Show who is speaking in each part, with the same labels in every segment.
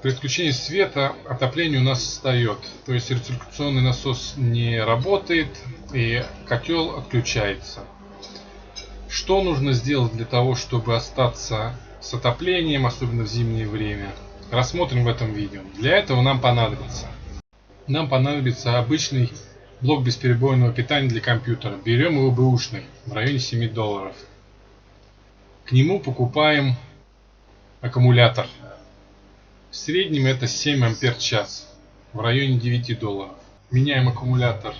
Speaker 1: При отключении света отопление у нас встает, то есть рециркуляционный насос не работает и котел отключается. Что нужно сделать для того, чтобы остаться с отоплением, особенно в зимнее время? Рассмотрим в этом видео. Для этого нам понадобится обычный блок бесперебойного питания для компьютера. Берем его бэушный в районе $7. К нему покупаем аккумулятор. В среднем это 7 ампер-час в районе $9. Меняем аккумулятор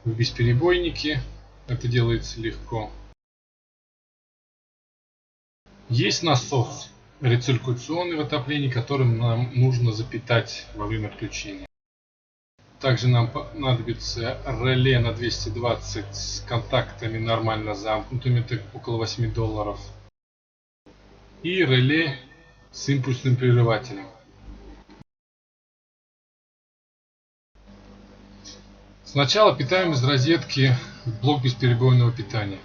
Speaker 1: в бесперебойнике. Это делается легко. Есть насос рециркуляционный в отоплении, которым нам нужно запитать во время отключения. Также нам понадобится реле на 220 с контактами нормально замкнутыми, это около $8. И реле с импульсным прерывателем. Сначала питаем из розетки блок бесперебойного питания.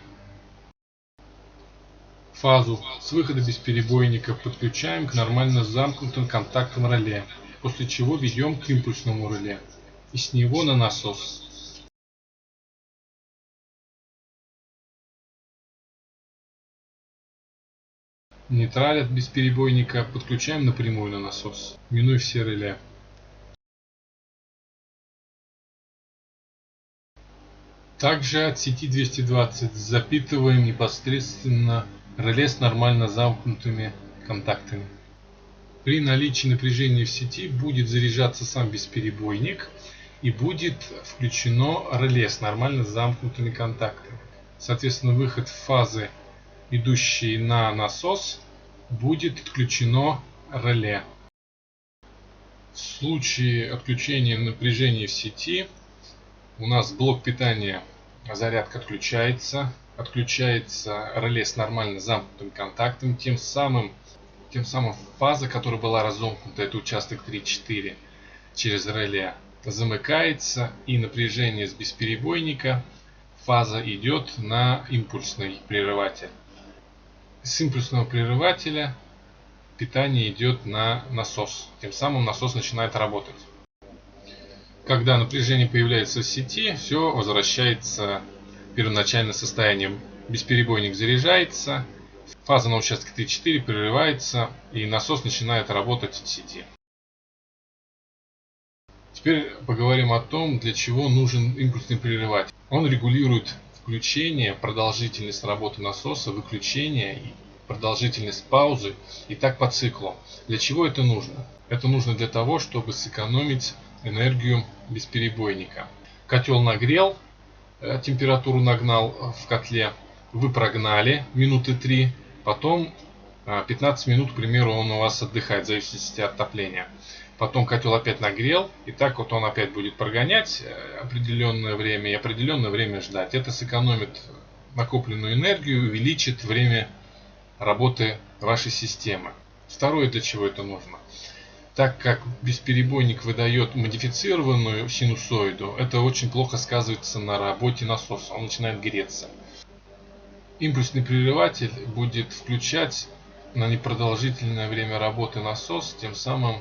Speaker 1: Фазу с выхода бесперебойника подключаем к нормально замкнутым контактам реле, после чего ведем к импульсному реле и с него на насос. Нейтраль от бесперебойника подключаем напрямую на насос, минуя все реле. Также от сети 220 запитываем непосредственно реле с нормально замкнутыми контактами. При наличии напряжения в сети будет заряжаться сам бесперебойник и будет включено реле с нормально замкнутыми контактами. Соответственно, выход фазы, идущий на насос, будет отключено реле. В случае отключения напряжения в сети у нас блок питания, зарядка отключается реле с нормально замкнутым контактом, тем самым фаза, которая была разомкнута, это участок 3-4 через реле, замыкается, и напряжение с бесперебойника фаза идет на импульсный прерыватель. С импульсного прерывателя питание идет на насос, тем самым насос начинает работать. Когда напряжение появляется в сети, все возвращается в первоначальное состояние. Бесперебойник заряжается, фаза на участке 3-4 прерывается, и насос начинает работать в сети. Теперь поговорим о том, для чего нужен импульсный прерыватель. Он регулирует включение, продолжительность работы насоса, выключение, продолжительность паузы и так по циклу. Для чего это нужно? Это нужно для того, чтобы сэкономить энергию бесперебойника. Котел нагрел, температуру нагнал в котле, вы прогнали минуты 3, потом 15 минут, к примеру, он у вас отдыхает, в зависимости от отопления. Потом котел опять нагрел, и так вот он опять будет прогонять определенное время и определенное время ждать. Это сэкономит накопленную энергию, увеличит время работы вашей системы. Второе, для чего это нужно. Так как бесперебойник выдает модифицированную синусоиду, это очень плохо сказывается на работе насоса, он начинает греться. Импульсный прерыватель будет включать на непродолжительное время работы насос, тем самым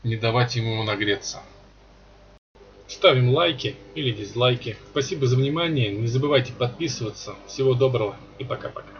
Speaker 1: не давать ему нагреться. Ставим лайки или дизлайки. Спасибо за внимание, не забывайте подписываться. Всего доброго и пока-пока.